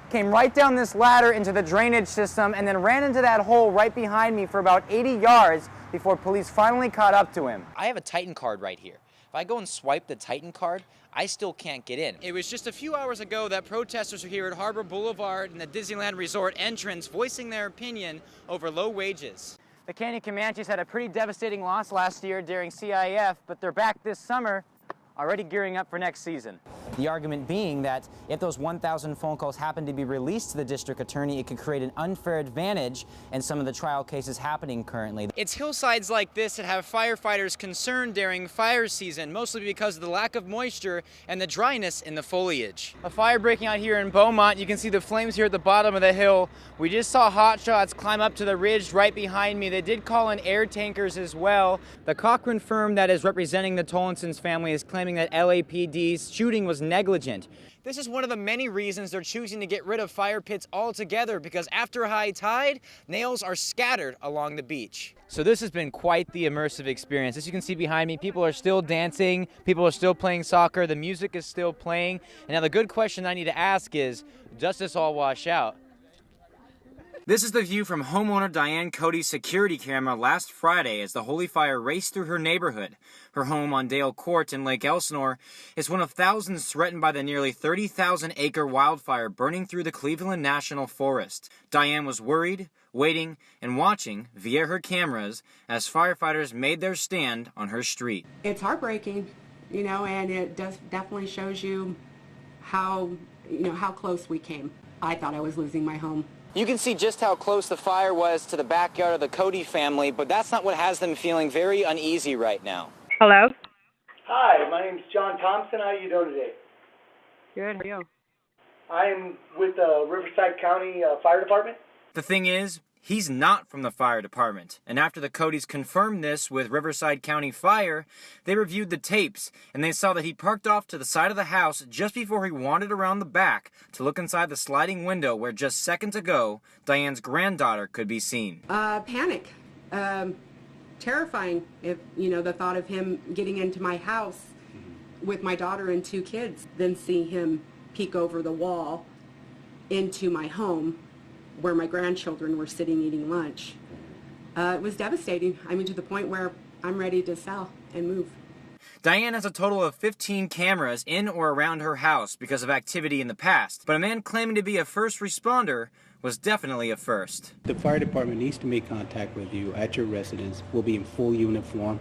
came right down this ladder into the drainage system and then ran into that hole right behind me for about 80 yards before police finally caught up to him. I have a Titan card right here. If I go and swipe the Titan card, I still can't get in. It was just a few hours ago that protesters were here at Harbor Boulevard and the Disneyland Resort entrance voicing their opinion over low wages. The Canyon Comanches had a pretty devastating loss last year during CIF, but they're back this summer, already gearing up for next season. The argument being that if those 1,000 phone calls happen to be released to the district attorney, it could create an unfair advantage in some of the trial cases happening currently. It's hillsides like this that have firefighters concerned during fire season, mostly because of the lack of moisture and the dryness in the foliage. A fire breaking out here in Beaumont. You can see the flames here at the bottom of the hill. We just saw hotshots climb up to the ridge right behind me. They did call in air tankers as well. The Cochran firm that is representing the Tolenson's family is claiming that LAPD's shooting was negligent. This is one of the many reasons they're choosing to get rid of fire pits altogether, because after high tide, nails are scattered along the beach. So this has been quite the immersive experience. As you can see behind me, people are still dancing, people are still playing soccer, the music is still playing. And now the good question I need to ask is, does this all wash out? This is the view from homeowner Diane Cody's security camera last Friday as the holy fire raced through her neighborhood. Her home on Dale Court in Lake Elsinore is one of thousands threatened by the nearly 30,000-acre wildfire burning through the Cleveland National Forest. Diane was worried, waiting, and watching via her cameras as firefighters made their stand on her street. It's heartbreaking, and it definitely shows you how close we came. I thought I was losing my home. You can see just how close the fire was to the backyard of the Cody family, but that's not what has them feeling very uneasy right now. Hello? Hi, my name's John Thompson. How are you doing today? Good, how are you? I'm with the Riverside County Fire Department. The thing is, he's not from the fire department, and after the Codys confirmed this with Riverside County Fire, they reviewed the tapes, and they saw that he parked off to the side of the house just before he wandered around the back to look inside the sliding window where just seconds ago, Diane's granddaughter could be seen. Panic. Terrifying, if the thought of him getting into my house with my daughter and 2 kids, then see him peek over the wall into my home where my grandchildren were sitting eating lunch. It was devastating. To the point where I'm ready to sell and move. Diane has a total of 15 cameras in or around her house because of activity in the past, but a man claiming to be a first responder was definitely a first. The fire department needs to make contact with you at your residence. We'll be in full uniform.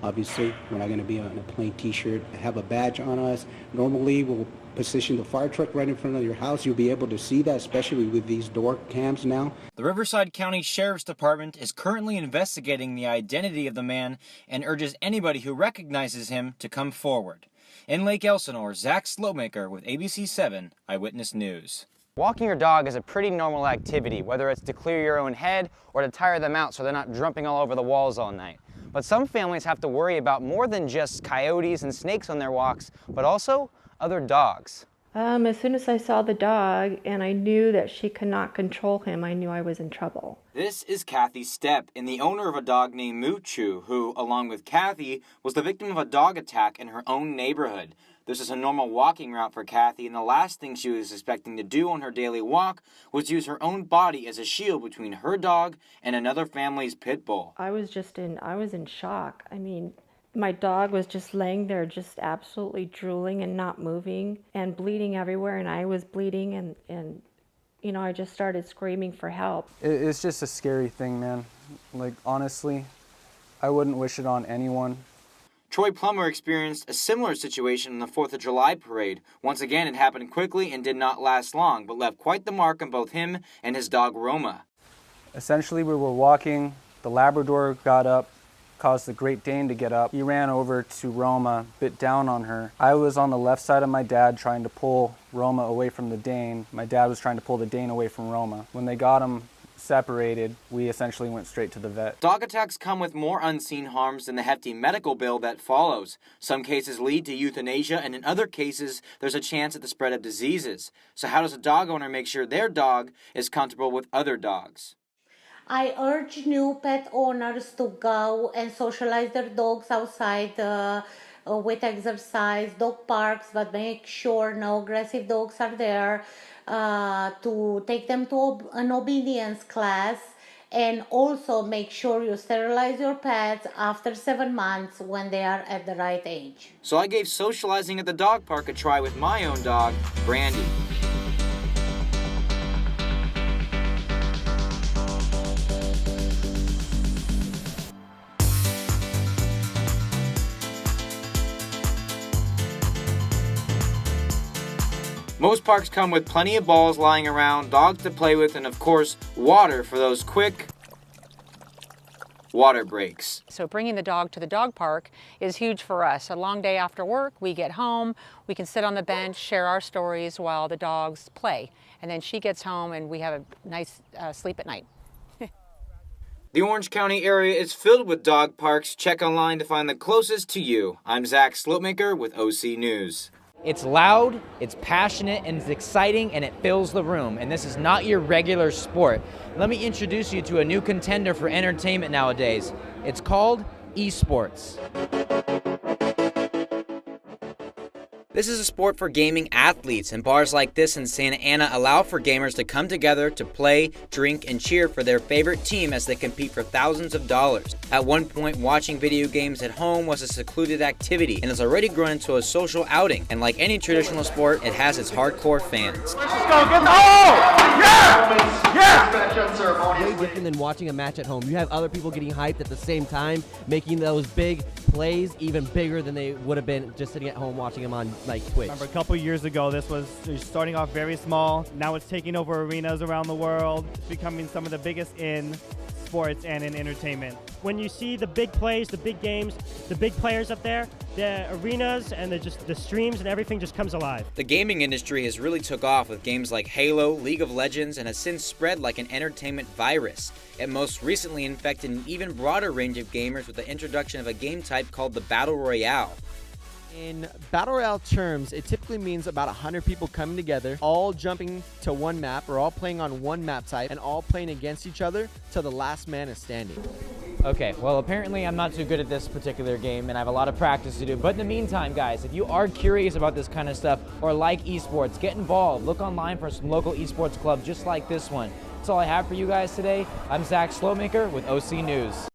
Obviously, we're not going to be on a plain t-shirt. Have a badge on us. Normally, we'll position the fire truck right in front of your house. You'll be able to see that, especially with these door cams now. The Riverside County Sheriff's Department is currently investigating the identity of the man and urges anybody who recognizes him to come forward. In Lake Elsinore, Zac Slotemaker with ABC 7 Eyewitness News. Walking your dog is a pretty normal activity, whether it's to clear your own head or to tire them out so they're not jumping all over the walls all night. But some families have to worry about more than just coyotes and snakes on their walks, but also other dogs. As soon as I saw the dog and I knew that she could not control him, I knew I was in trouble. This is Kathy Stepp, and the owner of a dog named Moochu, who, along with Kathy, was the victim of a dog attack in her own neighborhood. This is a normal walking route for Kathy, and the last thing she was expecting to do on her daily walk was use her own body as a shield between her dog and another family's pit bull. I was in shock. My dog was just laying there, just absolutely drooling and not moving and bleeding everywhere, and I was bleeding, and I just started screaming for help. It's just a scary thing, man. Honestly, I wouldn't wish it on anyone. Troy Plummer experienced a similar situation on the 4th of July parade. Once again, it happened quickly and did not last long, but left quite the mark on both him and his dog Roma. Essentially, we were walking, the Labrador got up, caused the Great Dane to get up. He ran over to Roma, bit down on her. I was on the left side of my dad trying to pull Roma away from the Dane. My dad was trying to pull the Dane away from Roma. When they got him separated, we essentially went straight to the vet. Dog attacks come with more unseen harms than the hefty medical bill that follows. Some cases lead to euthanasia, and in other cases, there's a chance at the spread of diseases. So how does a dog owner make sure their dog is comfortable with other dogs? I urge new pet owners to go and socialize their dogs outside with exercise, dog parks, but make sure no aggressive dogs are there, to take them to an obedience class, and also make sure you sterilize your pets after 7 months when they are at the right age. So I gave socializing at the dog park a try with my own dog, Brandy. Most parks come with plenty of balls lying around, dogs to play with, and of course, water for those quick water breaks. So bringing the dog to the dog park is huge for us. A long day after work, we get home, we can sit on the bench, share our stories while the dogs play. And then she gets home and we have a nice sleep at night. The Orange County area is filled with dog parks. Check online to find the closest to you. I'm Zac Slotemaker with OC News. It's loud, it's passionate, and it's exciting, and it fills the room. And this is not your regular sport. Let me introduce you to a new contender for entertainment nowadays. It's called esports. This is a sport for gaming athletes, and bars like this in Santa Ana allow for gamers to come together to play, drink, and cheer for their favorite team as they compete for thousands of dollars. At one point, watching video games at home was a secluded activity and has already grown into a social outing. And like any traditional sport, it has its hardcore fans. Let's go, get the hole! Yeah! Yeah! Way different than watching a match at home. You have other people getting hyped at the same time, making those big plays even bigger than they would have been just sitting at home watching them on like Twitch. Remember, a couple years ago, this was starting off very small. Now it's taking over arenas around the world. It's becoming some of the biggest in sports and in entertainment. When you see the big plays, the big games, the big players up there, the arenas and the streams and everything just comes alive. The gaming industry has really took off with games like Halo, League of Legends, and has since spread like an entertainment virus. It most recently infected an even broader range of gamers with the introduction of a game type called the Battle Royale. In Battle Royale terms, it typically means about 100 people coming together, all jumping to one map, or all playing on one map type, and all playing against each other till the last man is standing. Okay, well apparently I'm not too good at this particular game and I have a lot of practice to do. But in the meantime, guys, if you are curious about this kind of stuff or like esports, get involved. Look online for some local esports clubs just like this one. That's all I have for you guys today. I'm Zac Slotemaker with OC News.